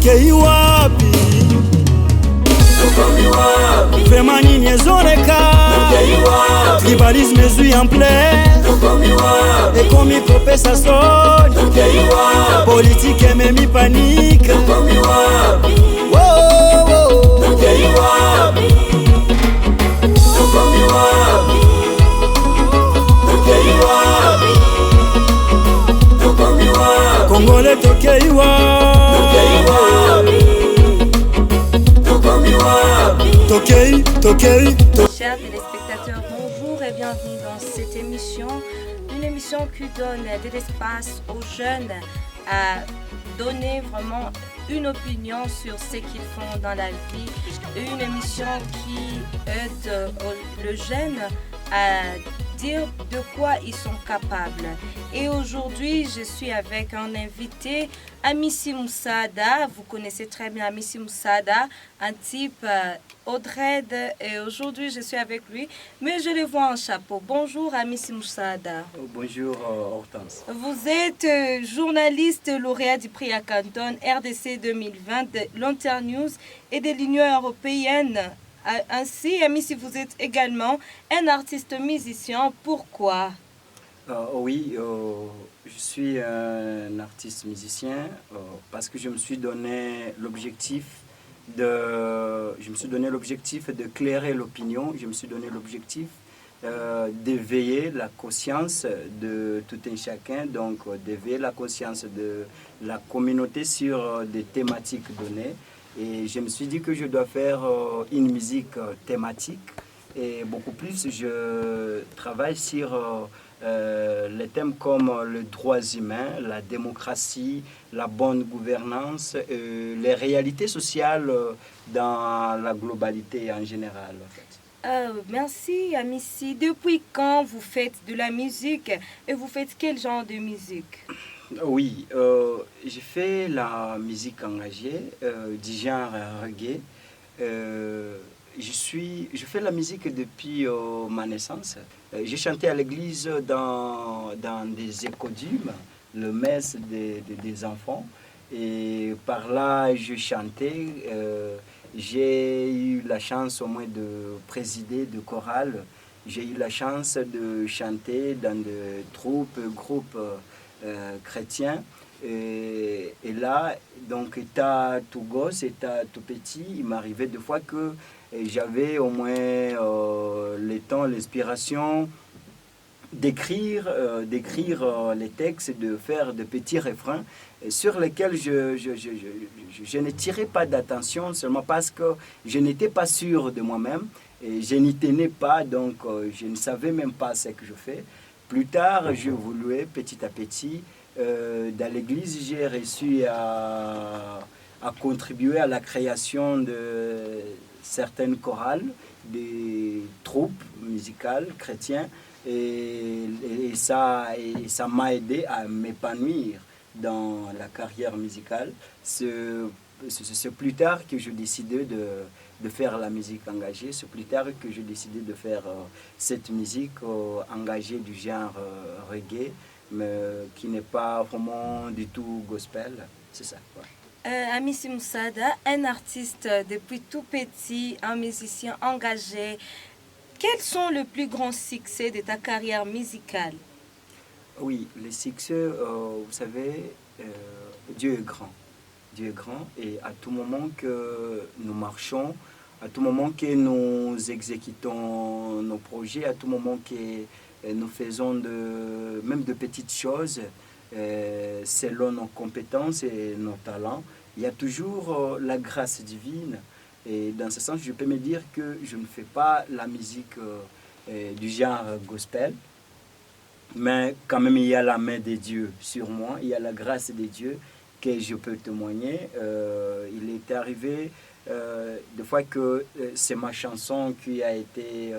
tokei wapi? Vraiment nini ezoleka? Tribalisme ezwi en plein, ekomi kopesa soni, politique ememi panique. Congolais tokei wapi? Chers téléspectateurs, bonjour et bienvenue dans cette émission. Une émission qui donne de l'espace aux jeunes à donner vraiment une opinion sur ce qu'ils font dans la vie. Une émission qui aide le jeune à dire de quoi ils sont capables. Et aujourd'hui, je suis avec un invité, Amissi Moussada. Vous connaissez très bien Amissi Moussada, un type Audred. Et aujourd'hui, je suis avec lui, mais je le vois en chapeau. Bonjour Amissi Moussada. Bonjour Hortense. Vous êtes journaliste lauréat du prix à Canton RDC 2020 de l'Internews et de l'Union européenne. Ainsi, Amissi, vous êtes également un artiste musicien. Pourquoi? Oui, je suis un artiste musicien parce que je me suis donné l'objectif de clairer l'opinion. Je me suis donné l'objectif d'éveiller la conscience de tout un chacun, donc d'éveiller la conscience de la communauté sur des thématiques données. Et je me suis dit que je dois faire une musique thématique. Et beaucoup plus, je travaille sur les thèmes comme les droits humains, la démocratie, la bonne gouvernance, les réalités sociales dans la globalité en général. En fait. Merci, Amissi. Depuis quand vous faites de la musique et vous faites quel genre de musique? Oui, j'ai fait la musique engagée du genre reggae. Je fais la musique depuis ma naissance. J'ai chanté à l'église dans des écodumes, le messe des enfants. Et par là, je chantais. J'ai eu la chance au moins de présider de chorale. J'ai eu la chance de chanter dans des groupes chrétiens. Et là, donc, état tout gosse, état tout petit, il m'arrivait des fois que j'avais au moins le temps, l'inspiration d'écrire les textes, de faire de petits refrains sur lesquels je ne tirais pas d'attention seulement parce que je n'étais pas sûr de moi-même et je n'y tenais pas, donc je ne savais même pas ce que je fais. Plus tard, je voulais petit à petit, dans l'église, j'ai réussi à contribuer à la création de certaines chorales, des troupes musicales chrétiennes, et ça m'a aidé à m'épanouir dans la carrière musicale. C'est plus tard que je décidais de faire la musique engagée. C'est plus tard que j'ai décidé de faire cette musique engagée du genre reggae, mais qui n'est pas vraiment du tout gospel. C'est ça. Ouais. Amissi Moussada, un artiste depuis tout petit, un musicien engagé. Quels sont les plus grands succès de ta carrière musicale? Oui, les succès, vous savez, Dieu est grand. Dieu est grand et à tout moment que nous marchons, à tout moment que nous exécutons nos projets, à tout moment que nous faisons même de petites choses selon nos compétences et nos talents, il y a toujours la grâce divine. Et dans ce sens, je peux me dire que je ne fais pas la musique du genre gospel, mais quand même il y a la main de Dieu sur moi, il y a la grâce de Dieu que je peux témoigner. Il est arrivé des fois que c'est ma chanson qui a été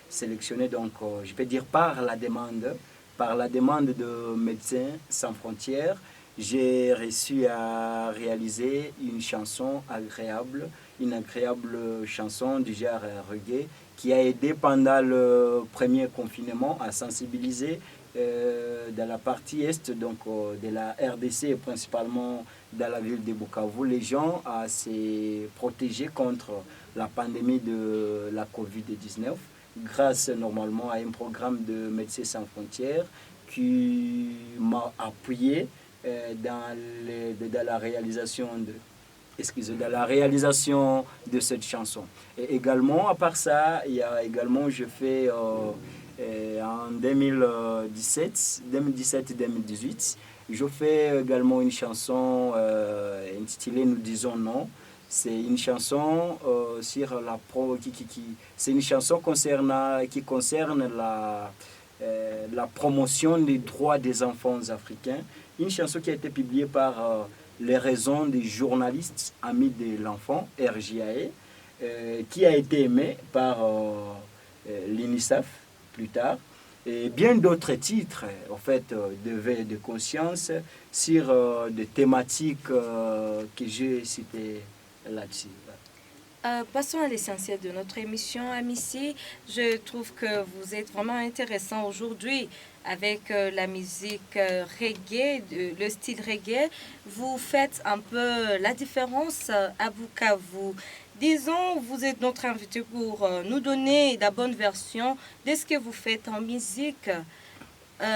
sélectionnée, donc je peux dire par la demande de Médecins Sans Frontières. J'ai réussi à réaliser une chanson agréable, une agréable chanson du genre reggae qui a aidé pendant le premier confinement à sensibiliser dans la partie est donc, de la RDC, et principalement dans la ville de Bukavu, les gens à se protéger contre la pandémie de la COVID-19 grâce normalement à un programme de Médecins sans frontières qui m'a appuyé dans la réalisation de cette chanson. Et également, à part ça, il y a également, je fais en 2017-2018, je fais également une chanson intitulée Nous disons non. C'est une chanson sur c'est une chanson qui concerne la promotion des droits des enfants africains. Une chanson qui a été publiée par les raisons des journalistes amis de l'enfant, RJAE, qui a été aimée par l'UNICEF plus tard, et bien d'autres titres, en fait, de veille de conscience sur des thématiques que j'ai citées là-dessus. Passons à l'essentiel de notre émission, Amici. Je trouve que vous êtes vraiment intéressant aujourd'hui avec la musique reggae, le style reggae. Vous faites un peu la différence à Bukavu. Disons, vous êtes notre invité pour nous donner la bonne version de ce que vous faites en musique.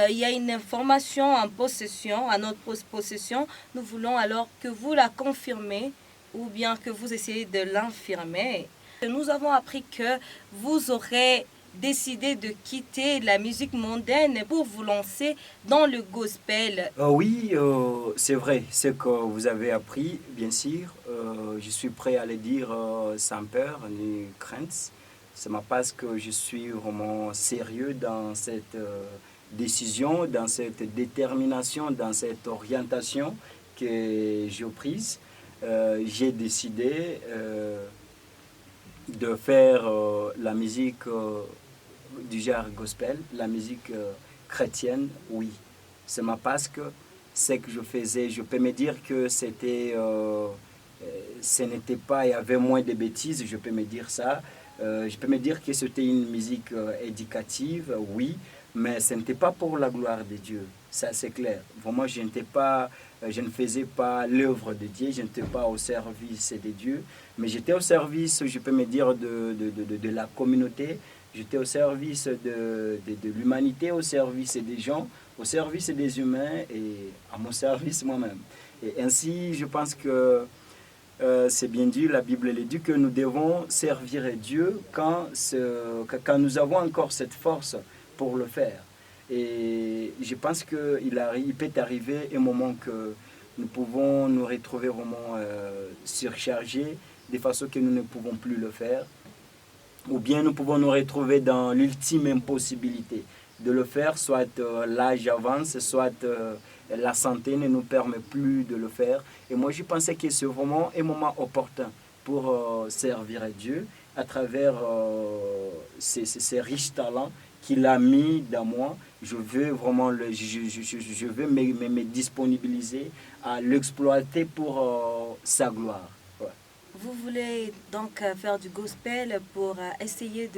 Il y a une information en possession, à notre possession. Nous voulons alors que vous la confirmez ou bien que vous essayez de l'infirmer. Nous avons appris que vous aurez décidé de quitter la musique mondaine pour vous lancer dans le gospel. Oui, c'est vrai, ce que vous avez appris, bien sûr. Je suis prêt à le dire sans peur ni crainte. C'est parce que je suis vraiment sérieux dans cette décision, dans cette détermination, dans cette orientation que j'ai prise. J'ai décidé de faire la musique du genre gospel, la musique chrétienne, oui. C'est parce que ce que je faisais, je peux me dire que c'était, ce n'était pas, il y avait moins de bêtises, je peux me dire ça. Je peux me dire que c'était une musique éducative, oui, mais ce n'était pas pour la gloire de Dieu, ça c'est clair. Vraiment, je ne faisais pas l'œuvre de Dieu, je n'étais pas au service de Dieu, mais j'étais au service, je peux me dire, de la communauté, j'étais au service de l'humanité, au service des gens, au service des humains et à mon service moi-même. Et ainsi, je pense que c'est bien dit, la Bible le dit, que nous devons servir Dieu quand nous avons encore cette force pour le faire. Et je pense qu'il peut arriver un moment que nous pouvons nous retrouver vraiment surchargés, de façon que nous ne pouvons plus le faire. Ou bien nous pouvons nous retrouver dans l'ultime impossibilité de le faire, soit l'âge avance, soit la santé ne nous permet plus de le faire. Et moi, je pensais que c'est vraiment un moment opportun pour servir à Dieu à travers ces riches talents qu'il a mis dans moi. Je veux vraiment je veux me disponibiliser à l'exploiter pour sa gloire. Ouais. Vous voulez donc faire du gospel pour essayer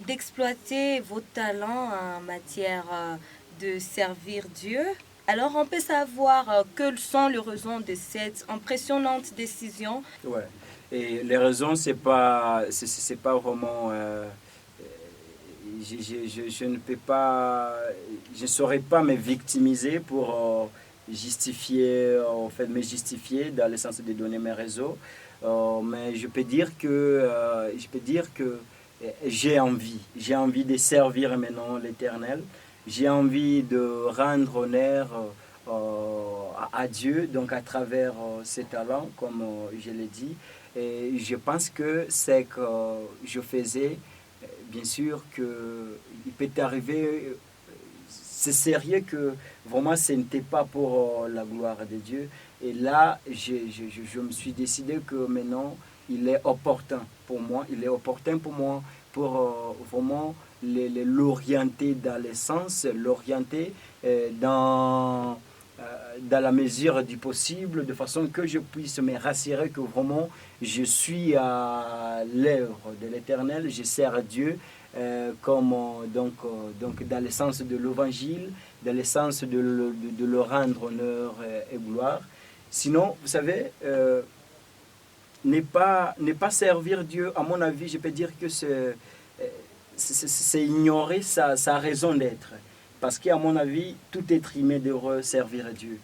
d'exploiter vos talents en matière de servir Dieu. Alors on peut savoir quelles sont les raisons de cette impressionnante décision. Ouais. Et les raisons, c'est pas vraiment je ne peux pas, je ne saurais pas me victimiser pour justifier, en fait, me justifier dans le sens de donner mes réseaux. Mais je peux dire que j'ai envie de servir maintenant l'Éternel. J'ai envie de rendre honneur à Dieu, donc à travers ses talents, comme je l'ai dit. Et je pense que c'est que je faisais, bien sûr, qu'il peut arriver, c'est sérieux que vraiment ce n'était pas pour la gloire de Dieu. Et là, je me suis décidé que maintenant, il est opportun pour moi pour vraiment l'orienter dans l'essence, l'orienter dans la mesure du possible, de façon que je puisse me rassurer que vraiment je suis à l'œuvre de l'Éternel, je sers Dieu donc dans le sens de l'évangile, dans le sens de le rendre honneur et gloire. Sinon, vous savez, ne pas servir Dieu, à mon avis, je peux dire que c'est ignorer sa raison d'être. Parce qu'à mon avis, tout être humain devrait servir Dieu.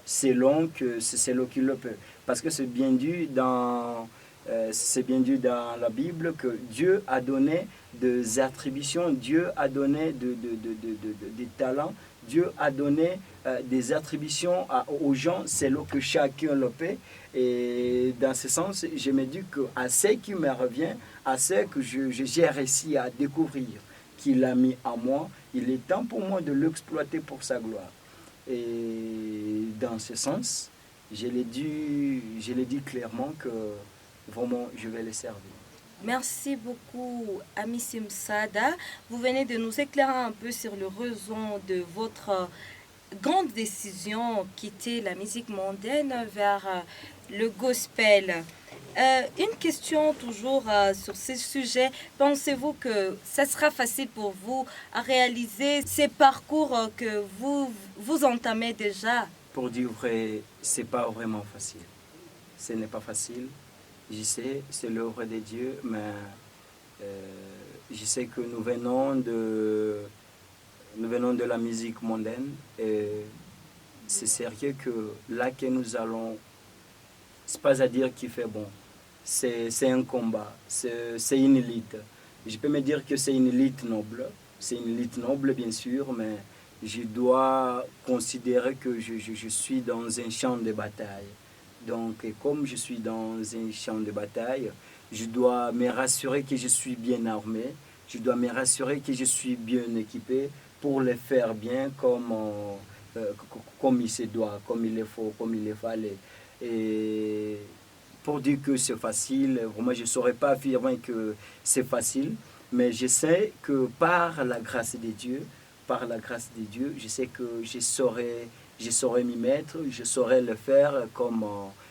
Selon qu'il le peut. Parce que c'est bien dit dans la Bible que Dieu a donné des attributions, Dieu a donné des talents, Dieu a donné des attributions aux gens selon que chacun le peut. Et dans ce sens, je me dis qu'à ce qui me revient, à ce que j'ai réussi à découvrir qu'il a mis à moi, il est temps pour moi de l'exploiter pour sa gloire. Et dans ce sens, je l'ai dit clairement que vraiment je vais le servir. Merci beaucoup, Amici Moussada. Vous venez de nous éclairer un peu sur le raison de votre grande décision, quitter la musique mondaine vers le gospel. Une question toujours sur ce sujet. Pensez-vous que ça sera facile pour vous à réaliser ces parcours que vous entamez déjà? Pour dire vrai, c'est pas vraiment facile. Ce n'est pas facile. Je sais, c'est l'œuvre de Dieu, mais je sais que nous venons de la musique mondaine et c'est sérieux que là que nous allons, c'est pas à dire qu'il fait bon. C'est un combat, c'est une élite. Je peux me dire que c'est une élite noble. C'est une élite noble, bien sûr, mais je dois considérer que je suis dans un champ de bataille. Donc, comme je suis dans un champ de bataille, je dois me rassurer que je suis bien armé. Je dois me rassurer que je suis bien équipé pour le faire bien comme il se doit, comme il le faut, comme il le fallait. Et pour dire que c'est facile, vraiment je ne saurais pas affirmer que c'est facile, mais je sais que par la grâce de Dieu, je sais que je saurais m'y mettre, je saurais le faire comme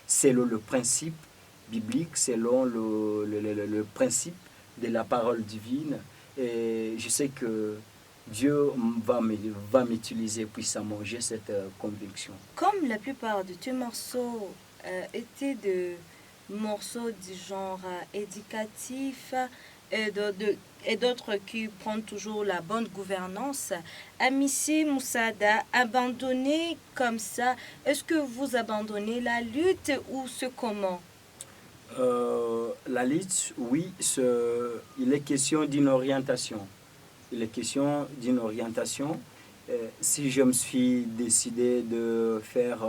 selon le principe biblique, selon le principe de la parole divine. Et je sais que Dieu va m'utiliser puissamment, j'ai cette conviction. Comme la plupart de tes morceaux étaient de morceaux du genre éducatif et d'autres qui prennent toujours la bonne gouvernance, Amici Moussada, abandonné comme ça, est-ce que vous abandonnez la lutte ou ce comment? La lutte, oui, il est question d'une orientation. Il est question d'une orientation. Si je me suis décidé de faire,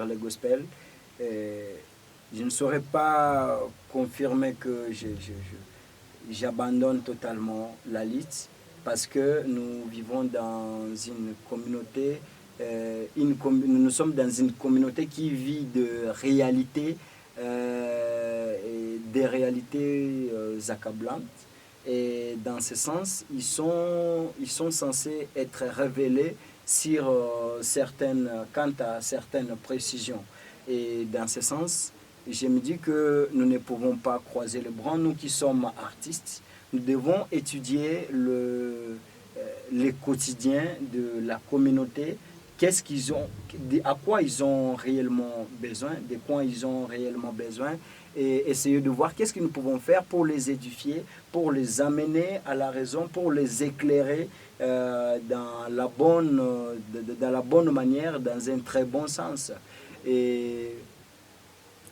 le gospel, je ne saurais pas confirmer que j'abandonne totalement la lutte parce que nous vivons dans une communauté, nous sommes dans une communauté qui vit de réalités, des réalités accablantes. Et dans ce sens, ils sont censés être révélés quant à certaines précisions. Et dans ce sens, je me dis que nous ne pouvons pas croiser les bras. Nous qui sommes artistes, nous devons étudier le quotidien de la communauté. À quoi ils ont réellement besoin, de quoi ils ont réellement besoin, et essayer de voir qu'est-ce que nous pouvons faire pour les édifier, pour les amener à la raison, pour les éclairer dans la bonne manière, dans un très bon sens. Et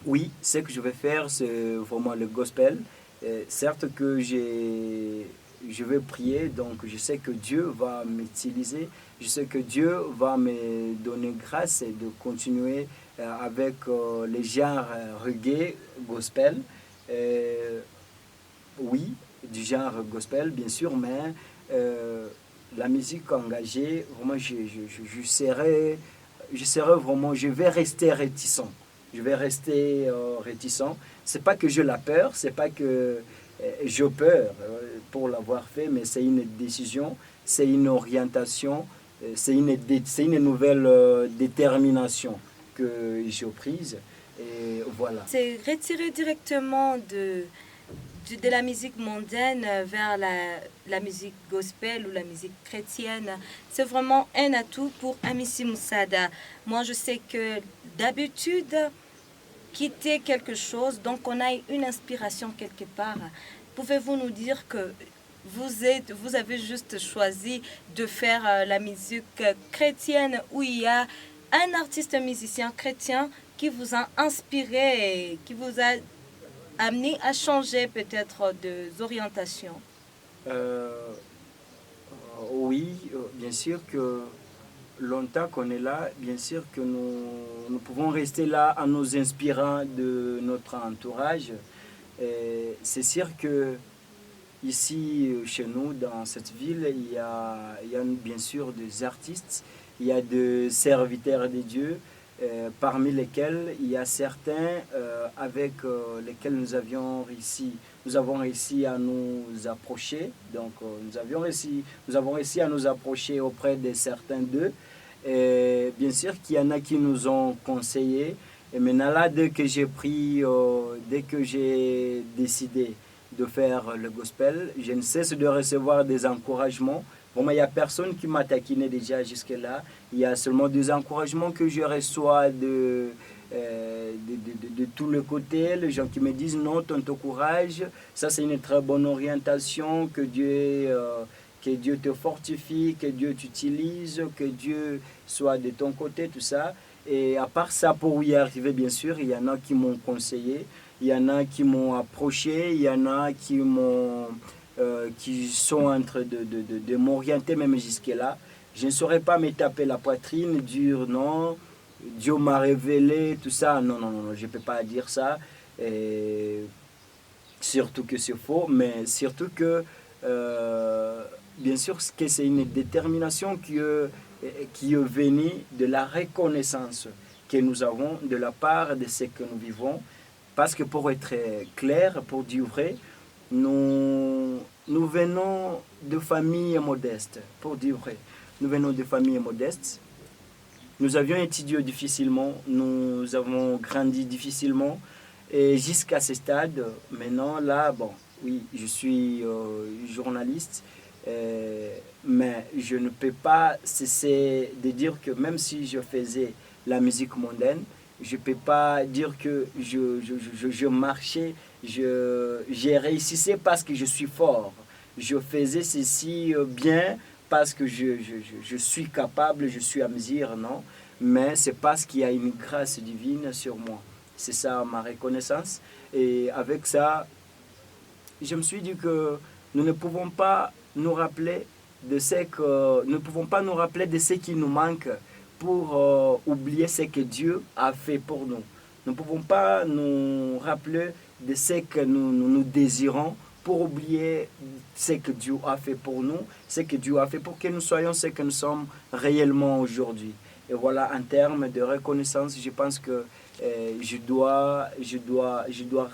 oui, ce que je vais faire, c'est vraiment le gospel. Certes que je vais prier, donc je sais que Dieu va m'utiliser, je sais que Dieu va me donner grâce de continuer avec les genres reggae, gospel. Oui, du genre gospel, bien sûr, mais la musique engagée, vraiment, je vais rester réticent. Je vais rester réticent. C'est pas que j'ai la peur, c'est pas que j'ai peur pour l'avoir fait, mais c'est une décision, c'est une orientation, c'est une nouvelle détermination que j'ai prise. Et voilà. C'est retiré directement de la musique mondaine vers la musique gospel ou la musique chrétienne. C'est vraiment un atout pour Amissi Moussada. Moi, je sais que d'habitude, quitter quelque chose, donc on a une inspiration quelque part. Pouvez-vous nous dire que vous avez juste choisi de faire la musique chrétienne où il y a un artiste musicien chrétien qui vous a inspiré et qui vous a amené à changer peut-être d'orientation? Oui, bien sûr que longtemps qu'on est là, bien sûr que nous pouvons rester là en nous inspirant de notre entourage. C'est sûr que ici, chez nous, dans cette ville, il y a bien sûr des artistes, il y a des serviteurs de Dieu, parmi lesquels il y a certains avec lesquels nous avons réussi à nous approcher. Donc, nous avons réussi à nous approcher auprès de certains d'eux. Et bien sûr qu'il y en a qui nous ont conseillé. Et maintenant, là, dès que j'ai décidé de faire le gospel, je ne cesse de recevoir des encouragements. Vraiment, il n'y a personne qui m'a taquiné déjà jusque-là. Il y a seulement des encouragements que je reçois de tous les côtés. Les gens qui me disent non, courage, ça c'est une très bonne orientation, que Dieu te fortifie, que Dieu t'utilise, que Dieu soit de ton côté, tout ça. Et à part ça, pour y arriver, bien sûr, il y en a qui m'ont conseillé, il y en a qui m'ont approché, il y en a qui sont en train de m'orienter même jusque-là. Je ne saurais pas me taper la poitrine, dire non, Dieu m'a révélé, tout ça. Non, non, non, je ne peux pas dire ça. Et surtout que c'est faux, mais surtout que, bien sûr, que c'est une détermination qui est venue de la reconnaissance que nous avons de la part de ce que nous vivons. Parce que pour être clair, pour dire vrai, nous venons de familles modestes, pour dire vrai. Nous venons de familles modestes. Nous avions étudié difficilement, nous avons grandi difficilement. Et jusqu'à ce stade, maintenant, là, bon, oui, je suis journaliste, mais je ne peux pas cesser de dire que même si je faisais la musique mondaine, je ne peux pas dire que je marchais, j'ai réussi parce que je suis fort. Je faisais ceci bien parce que je suis capable, je suis à mesure, non. Mais c'est parce qu'il y a une grâce divine sur moi. C'est ça ma reconnaissance. Et avec ça, je me suis dit que nous ne pouvons pas nous rappeler de ce qui nous manque pour oublier ce que Dieu a fait pour nous. Nous ne pouvons pas nous rappeler de ce que nous désirons pour oublier ce que Dieu a fait pour nous, ce que Dieu a fait pour que nous soyons ce que nous sommes réellement aujourd'hui. Et voilà, en termes de reconnaissance, je pense que je dois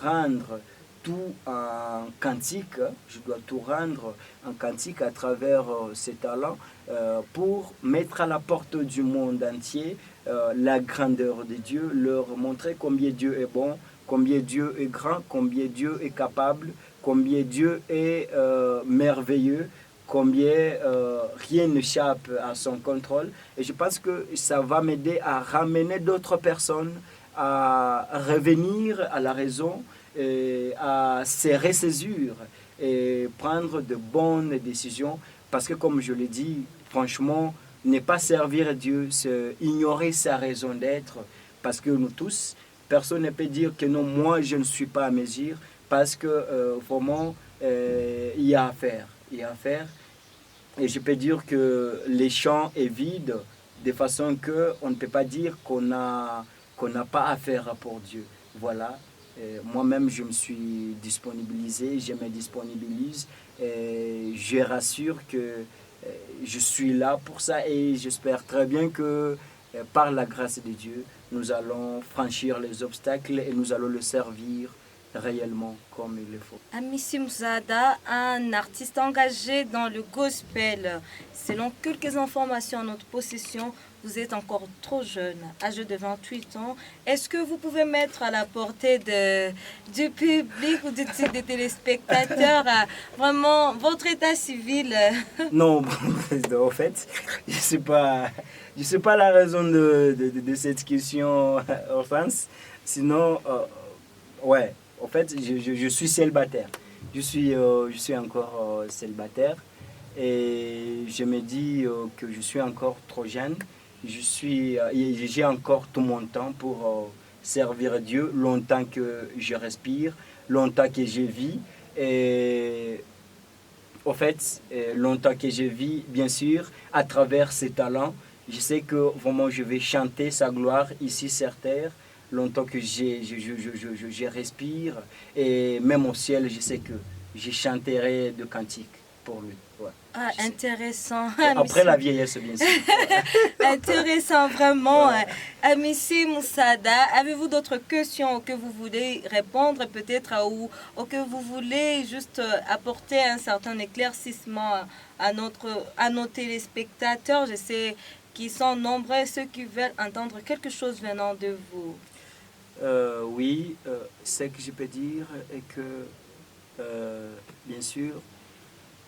rendre tout en cantique, je dois tout rendre en cantique à travers ces talents pour mettre à la porte du monde entier la grandeur de Dieu, leur montrer combien Dieu est bon, combien Dieu est grand, combien Dieu est capable, combien Dieu est merveilleux, combien rien n'échappe à son contrôle. Et je pense que ça va m'aider à ramener d'autres personnes à revenir à la raison, et à se ressaisir et prendre de bonnes décisions. Parce que comme je l'ai dit, franchement, ne pas servir Dieu, c'est ignorer sa raison d'être. Parce que nous tous, personne ne peut dire que non, moi je ne suis pas à mesure. Parce que vraiment, il y a à faire. Il y a à faire. Et je peux dire que les champs est vide, de façon qu'on ne peut pas dire qu'on n'a pas à faire pour Dieu. Voilà. Moi-même, je me suis disponibilisé, je me disponibilise. Et je rassure que je suis là pour ça et j'espère très bien que par la grâce de Dieu, nous allons franchir les obstacles et nous allons le servir réellement comme il le faut. Amissi Moussada, un artiste engagé dans le gospel. Selon quelques informations à notre possession, vous êtes encore trop jeune, âgé de 28 ans. Est-ce que vous pouvez mettre à la portée du public ou des téléspectateurs vraiment votre état civil? Non, en fait, je sais pas la raison de cette question en France. Sinon, ouais, en fait, je suis célibataire. Je suis encore célibataire et je me dis que je suis encore trop jeune. J'ai encore tout mon temps pour servir Dieu, longtemps que je respire, longtemps que je vis. Et au fait, longtemps que je vis, bien sûr, à travers ses talents, je sais que vraiment je vais chanter sa gloire ici sur terre, longtemps que je respire. Et même au ciel, je sais que je chanterai de cantiques pour lui. Ouais, Ah, je sais. intéressant. Après la vieillesse, bien sûr. Intéressant, vraiment. Ouais. Amici Moussada, avez-vous d'autres questions que vous voulez répondre peut-être ou que vous voulez juste apporter un certain éclaircissement à nos téléspectateurs? Je sais qu'ils sont nombreux, ceux qui veulent entendre quelque chose venant de vous. Oui, ce que je peux dire est que, bien sûr,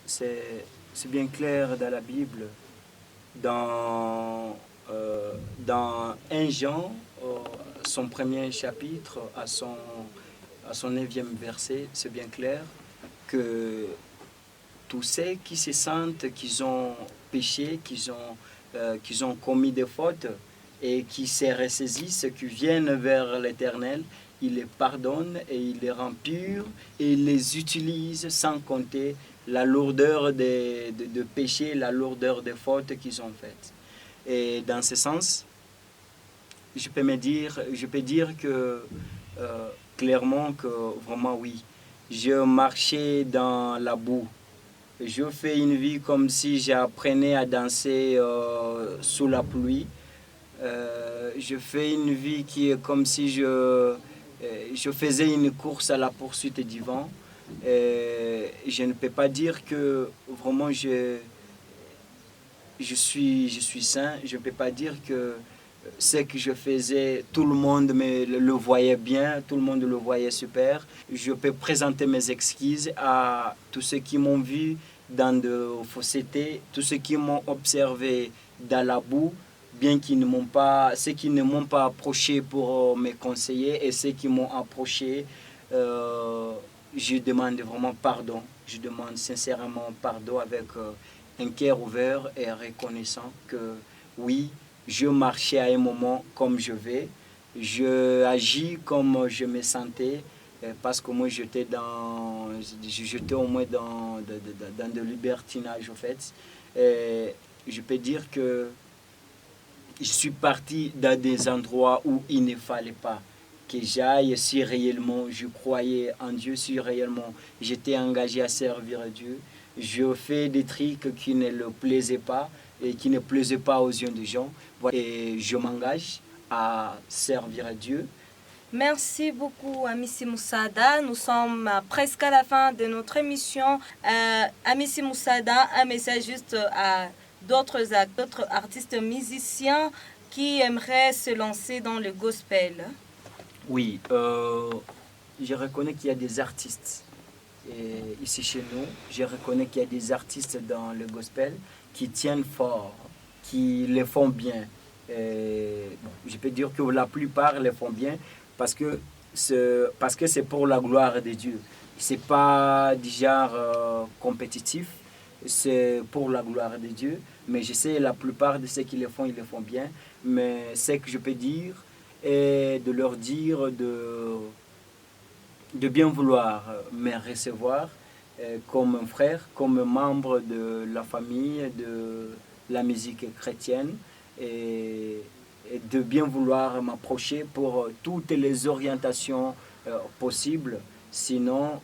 c'est bien clair dans la Bible, dans 1 Jean, son premier chapitre, à son 9e verset, c'est bien clair que tous ceux qui se sentent qu'ils ont péché, qu'ils ont commis des fautes et qui se ressaisissent, qui viennent vers l'Éternel, il les pardonne et il les rend purs et il les utilise sans compter la lourdeur de péché, la lourdeur des fautes qu'ils ont faites. Et dans ce sens, je peux dire que clairement que vraiment oui, je marchais dans la boue. Je fais une vie comme si j'apprenais à danser sous la pluie. Je fais une vie qui est comme si je faisais une course à la poursuite du vent. Je ne peux pas dire que vraiment je suis saint. Je ne peux pas dire que ce que je faisais, tout le monde le voyait bien, tout le monde le voyait super. Je peux présenter mes excuses à tous ceux qui m'ont vu dans de faussetés, tous ceux qui m'ont observé dans la boue, bien qu'ils ne m'ont pas, ceux qui ne m'ont pas approché pour me conseiller et ceux qui m'ont approché, je demande vraiment pardon. Je demande sincèrement pardon avec un cœur ouvert et reconnaissant que oui, je marchais à un moment comme je vais, je agis comme je me sentais, parce que moi j'étais au moins dans de libertinage en fait. Et je peux dire que je suis parti dans des endroits où il ne fallait pas que j'aille si réellement je croyais en Dieu, si réellement j'étais engagé à servir Dieu. Je fais des trucs qui ne le plaisaient pas et qui ne plaisaient pas aux yeux des gens. Et je m'engage à servir Dieu. Merci beaucoup, Amici Moussada. Nous sommes presque à la fin de notre émission. Amici Moussada, un message juste à d'autres artistes musiciens qui aimeraient se lancer dans le gospel. Oui, je reconnais qu'il y a des artistes ici chez nous. Je reconnais qu'il y a des artistes dans le gospel qui tiennent fort, qui le font bien. Je peux dire que la plupart le font bien parce que c'est pour la gloire de Dieu. C'est pas du genre compétitif, c'est pour la gloire de Dieu. Mais je sais la plupart de ceux qui le font, ils le font bien. Mais ce que je peux dire est de leur dire de bien vouloir me recevoir comme un frère, comme un membre de la famille de la musique chrétienne et de bien vouloir m'approcher pour toutes les orientations possibles. Sinon,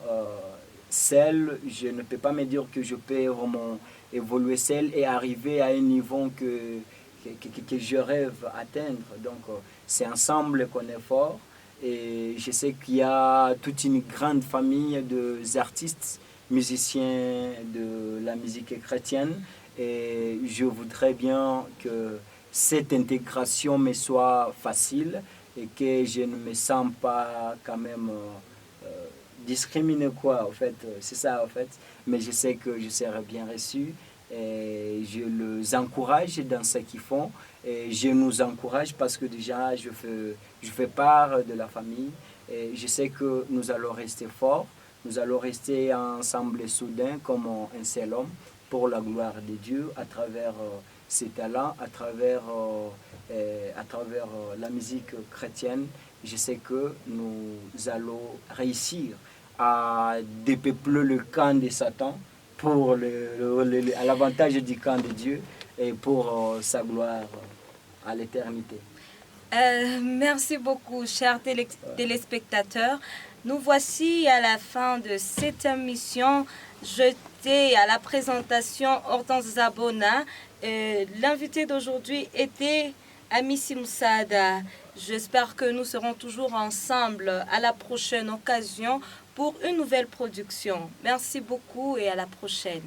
seul, je ne peux pas me dire que je peux vraiment évoluer seul et arriver à un niveau que je rêve atteindre. Donc, c'est ensemble qu'on est fort. Et je sais qu'il y a toute une grande famille d'artistes, musiciens de la musique chrétienne. Et je voudrais bien que cette intégration me soit facile et que je ne me sens pas quand même discriminé, quoi, en fait. C'est ça, en fait. Mais je sais que je serai bien reçu et je les encourage dans ce qu'ils font. Et je nous encourage parce que déjà, je fais part de la famille et je sais que nous allons rester forts, nous allons rester ensemble et soudains comme un seul homme pour la gloire de Dieu à travers ses talents, à travers la musique chrétienne. Je sais que nous allons réussir à dépeupler le camp de Satan pour à l'avantage du camp de Dieu et pour sa gloire à l'éternité. Merci beaucoup, chers téléspectateurs. Nous voici à la fin de cette émission. J'étais à la présentation Hortense Zabona. L'invité d'aujourd'hui était Amissi Moussada. J'espère que nous serons toujours ensemble à la prochaine occasion pour une nouvelle production. Merci beaucoup et à la prochaine.